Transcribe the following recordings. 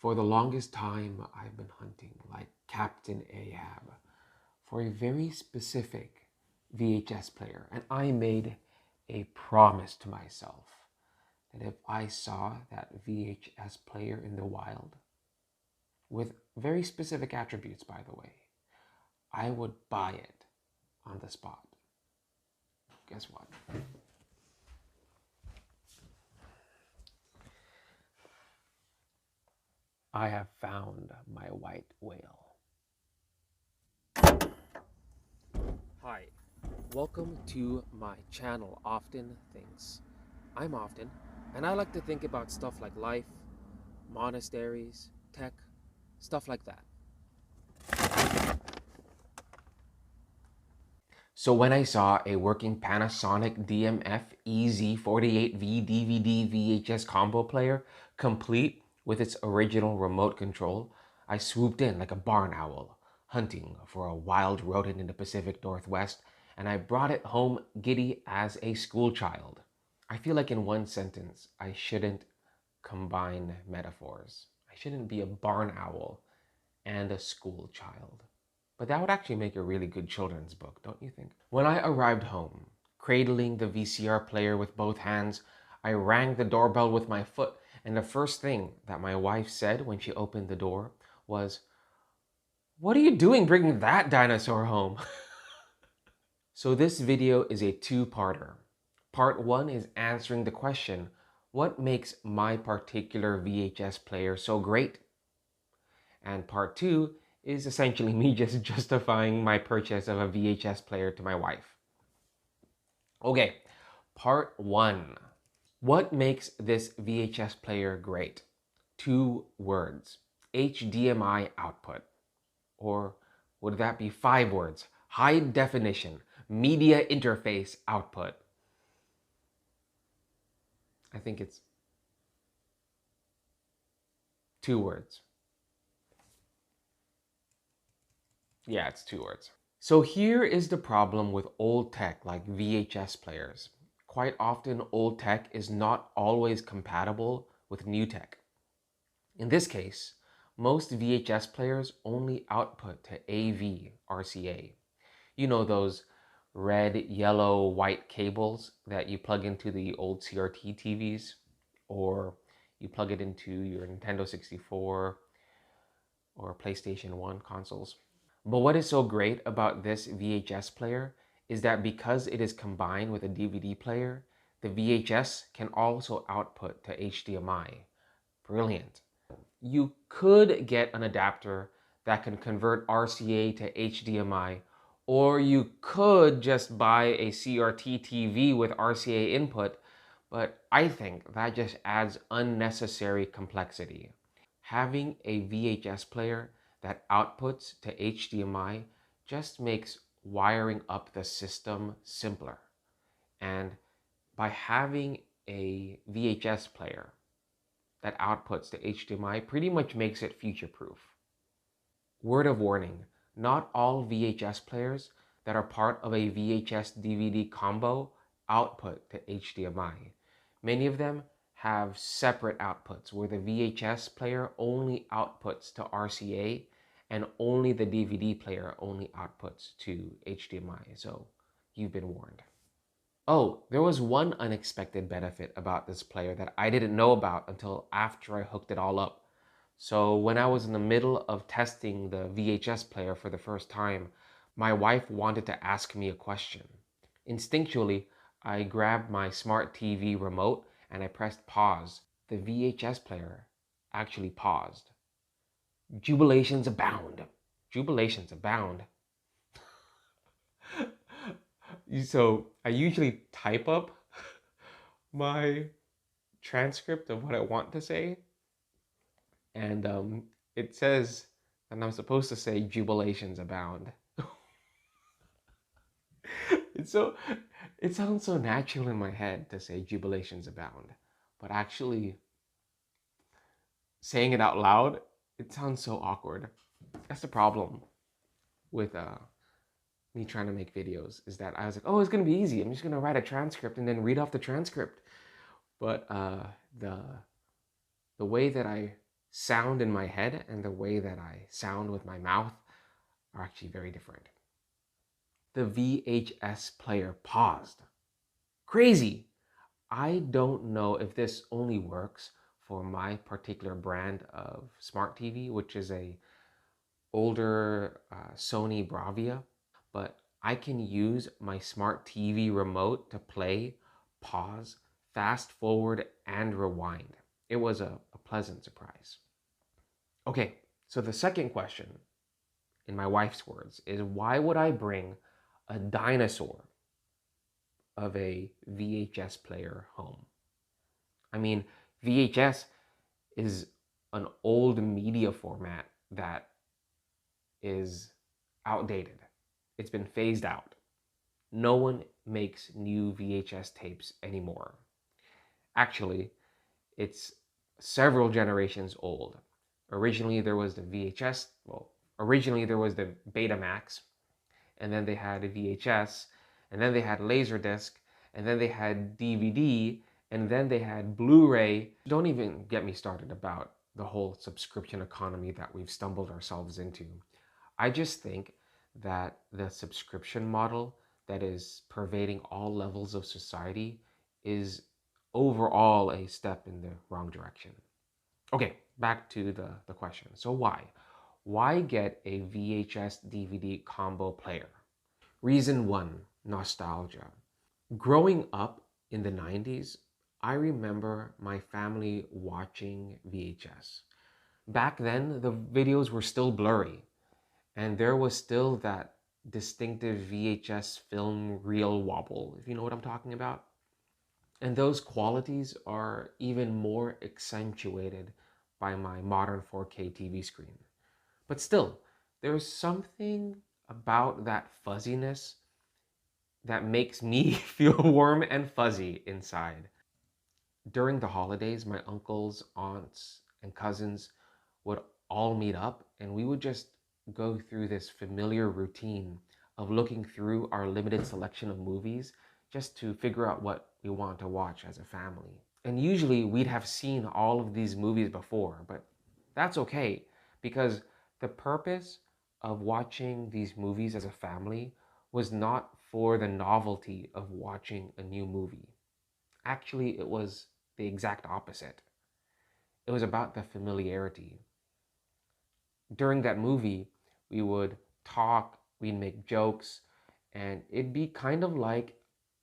For the longest time, I've been hunting like Captain Ahab for a very specific VHS player, and I made a promise to myself that if I saw that VHS player in the wild, with very specific attributes, by the way, I would buy it on the spot. Guess what? I have found my white whale. Hi, welcome to my channel, Often Thinks. I'm Often, and I like to think about stuff like life, monasteries, tech, stuff like that. So when I saw a working Panasonic DMF EZ48V DVD VHS combo player, complete with its original remote control, I swooped in like a barn owl, hunting for a wild rodent in the Pacific Northwest, and I brought it home giddy as a school child. I feel like in one sentence, I shouldn't combine metaphors. I shouldn't be a barn owl and a school child. But that would actually make a really good children's book, don't you think? When I arrived home, cradling the VCR player with both hands, I rang the doorbell with my foot, and the first thing that my wife said when she opened the door was, "What are you doing bringing that dinosaur home?" So this video is a two-parter. Part 1 is answering the question, what makes my particular VHS player so great? And part 2 is essentially me just justifying my purchase of a VHS player to my wife. Okay, part 1. What makes this VHS player great? 2 words. HDMI output. Or would that be 5 words? High definition media interface output. I think it's 2 words. Yeah, it's 2 words. So here is the problem with old tech like VHS players. Quite often, old tech is not always compatible with new tech. In this case, most VHS players only output to AV RCA. You know those red, yellow, white cables that you plug into the old CRT TVs, or you plug it into your Nintendo 64 or PlayStation 1 consoles. But what is so great about this VHS player is that because it is combined with a DVD player, the VHS can also output to HDMI. Brilliant. You could get an adapter that can convert RCA to HDMI, or you could just buy a CRT TV with RCA input, but I think that just adds unnecessary complexity. Having a VHS player that outputs to HDMI just makes wiring up the system simpler. And by having a VHS player that outputs to HDMI pretty much makes it future-proof. Word of warning, not all VHS players that are part of a VHS DVD combo output to HDMI. Many of them have separate outputs where the VHS player only outputs to RCA and only the DVD player only outputs to HDMI. So you've been warned. Oh, there was one unexpected benefit about this player that I didn't know about until after I hooked it all up. So when I was in the middle of testing the VHS player for the first time, my wife wanted to ask me a question. Instinctually, I grabbed my smart TV remote and I pressed pause. The VHS player actually paused. Jubilations abound. Jubilations abound. So I usually type up my transcript of what I want to say, and it says that I'm supposed to say jubilations abound. It sounds so natural in my head to say jubilations abound, but actually saying it out loud, it sounds so awkward. That's the problem with me trying to make videos, is that I was like, oh, it's gonna be easy. I'm just gonna write a transcript and then read off the transcript. But the way that I sound in my head and the way that I sound with my mouth are actually very different. The VHS player paused. Crazy! I don't know if this only works for my particular brand of smart TV, which is a older Sony Bravia, but I can use my smart TV remote to play, pause, fast forward, and rewind. It was a pleasant surprise. Okay, so the second question, in my wife's words, is why would I bring a dinosaur of a VHS player home? I mean, VHS is an old media format that is outdated. It's been phased out. No one makes new VHS tapes anymore. Actually, it's several generations old. Originally, there was the VHS, well, originally there was the Betamax, and then they had a VHS, and then they had Laserdisc, and then they had DVD, and then they had Blu-ray. Don't even get me started about the whole subscription economy that we've stumbled ourselves into. I just think that the subscription model that is pervading all levels of society is overall a step in the wrong direction. Okay, back to the question. So why? Why get a VHS DVD combo player? Reason one, nostalgia. Growing up in the 90s, I remember my family watching VHS. Back then, the videos were still blurry, and there was still that distinctive VHS film reel wobble, if you know what I'm talking about. And those qualities are even more accentuated by my modern 4K TV screen. But still, there's something about that fuzziness that makes me feel warm and fuzzy inside. During the holidays, my uncles, aunts, and cousins would all meet up, and we would just go through this familiar routine of looking through our limited selection of movies just to figure out what we want to watch as a family. And usually we'd have seen all of these movies before, but that's okay because the purpose of watching these movies as a family was not for the novelty of watching a new movie. Actually, it was the exact opposite. It was about the familiarity. During that movie, we would talk, we'd make jokes, and it'd be kind of like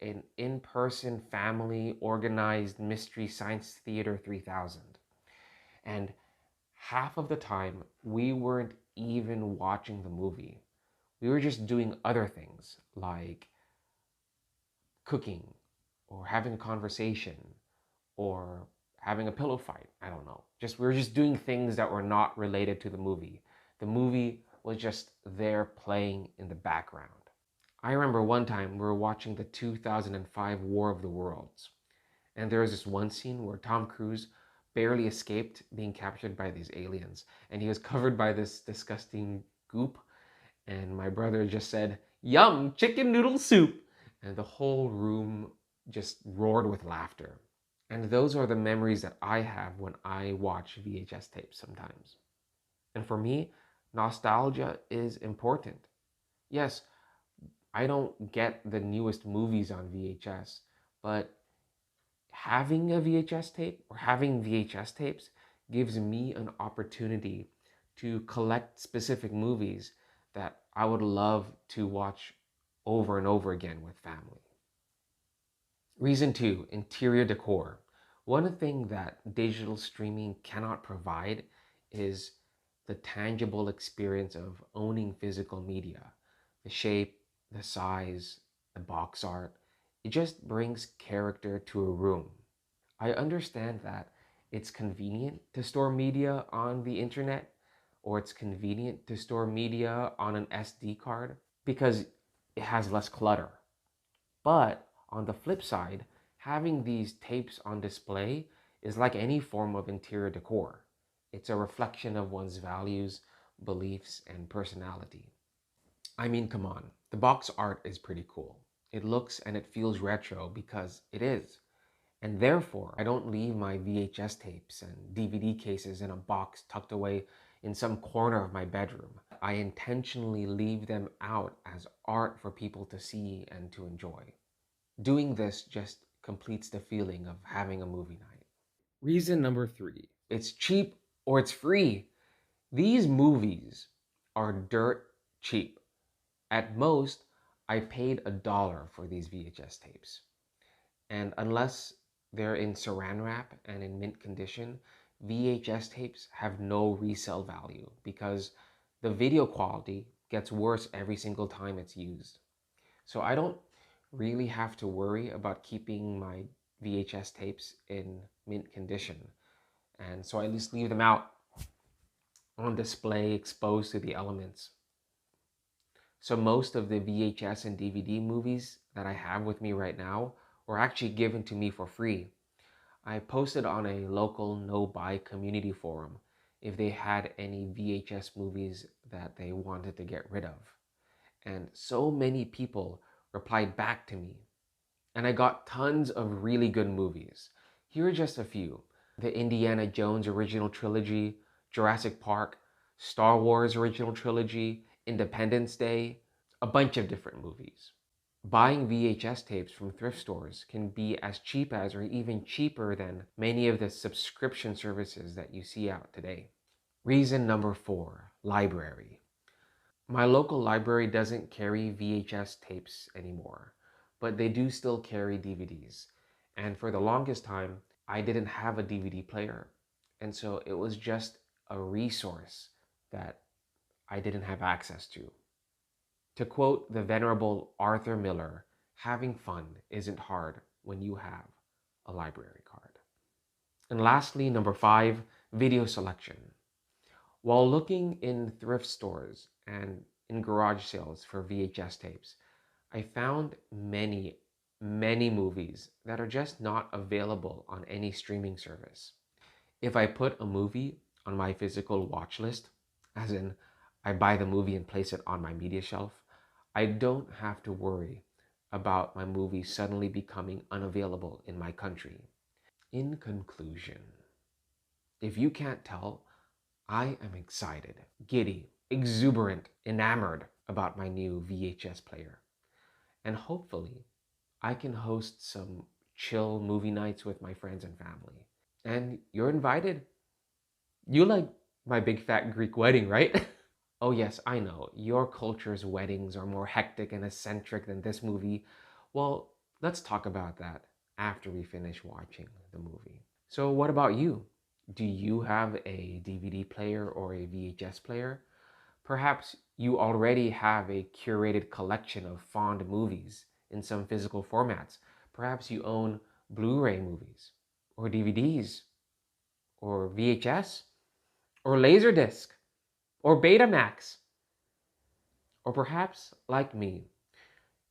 an in person family organized Mystery Science Theater 3000. And half of the time, we weren't even watching the movie. We were just doing other things like cooking or having a conversation or having a pillow fight. I don't know. Just we were just doing things that were not related to the movie. The movie was just there playing in the background. I remember one time we were watching the 2005 War of the Worlds, and there was this one scene where Tom Cruise barely escaped being captured by these aliens, and he was covered by this disgusting goop, and my brother just said, "Yum, chicken noodle soup!" And the whole room just roared with laughter. And those are the memories that I have when I watch VHS tapes sometimes. And for me, nostalgia is important. Yes, I don't get the newest movies on VHS, but having a VHS tape or having VHS tapes gives me an opportunity to collect specific movies that I would love to watch over and over again with family. Reason two, interior decor. One thing that digital streaming cannot provide is the tangible experience of owning physical media. The shape, the size, the box art, it just brings character to a room. I understand that it's convenient to store media on the internet or it's convenient to store media on an SD card because it has less clutter. But on the flip side, having these tapes on display is like any form of interior decor. It's a reflection of one's values, beliefs, and personality. I mean, come on, the box art is pretty cool. It looks and it feels retro because it is. And therefore, I don't leave my VHS tapes and DVD cases in a box tucked away in some corner of my bedroom. I intentionally leave them out as art for people to see and to enjoy. Doing this just completes the feeling of having a movie night. Reason number three, it's cheap or it's free. These movies are dirt cheap. At most, I paid $1 for these VHS tapes. And unless they're in saran wrap and in mint condition, VHS tapes have no resale value because the video quality gets worse every single time it's used. So I don't really have to worry about keeping my VHS tapes in mint condition. And so I just leave them out on display exposed to the elements. So most of the VHS and DVD movies that I have with me right now were actually given to me for free. I posted on a local no-buy community forum if they had any VHS movies that they wanted to get rid of. And so many people replied back to me. And I got tons of really good movies. Here are just a few. The Indiana Jones original trilogy, Jurassic Park, Star Wars original trilogy, Independence Day, a bunch of different movies. Buying VHS tapes from thrift stores can be as cheap as or even cheaper than many of the subscription services that you see out today. Reason number four, library. My local library doesn't carry VHS tapes anymore, but they do still carry DVDs. And for the longest time, I didn't have a DVD player. And so it was just a resource that I didn't have access to. To quote the venerable Arthur Miller, having fun isn't hard when you have a library card. And lastly, number five, video selection. While looking in thrift stores and in garage sales for VHS tapes, I found many movies that are just not available on any streaming service. If I put a movie on my physical watch list, as in I buy the movie and place it on my media shelf, I don't have to worry about my movie suddenly becoming unavailable in my country. In conclusion, if you can't tell, I am excited, giddy, exuberant, enamored about my new VHS player. And hopefully, I can host some chill movie nights with my friends and family. And you're invited. You like my big fat Greek wedding, right? Oh yes, I know, your culture's weddings are more hectic and eccentric than this movie. Well, let's talk about that after we finish watching the movie. So what about you? Do you have a DVD player or a VHS player? Perhaps you already have a curated collection of fond movies in some physical formats. Perhaps you own Blu-ray movies, or DVDs, or VHS, or Laserdisc, or Betamax. Or perhaps, like me,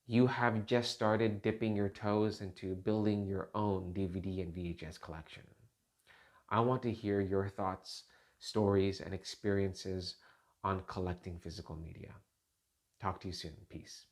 you have just started dipping your toes into building your own DVD and VHS collection. I want to hear your thoughts, stories, and experiences on collecting physical media. Talk to you soon. Peace.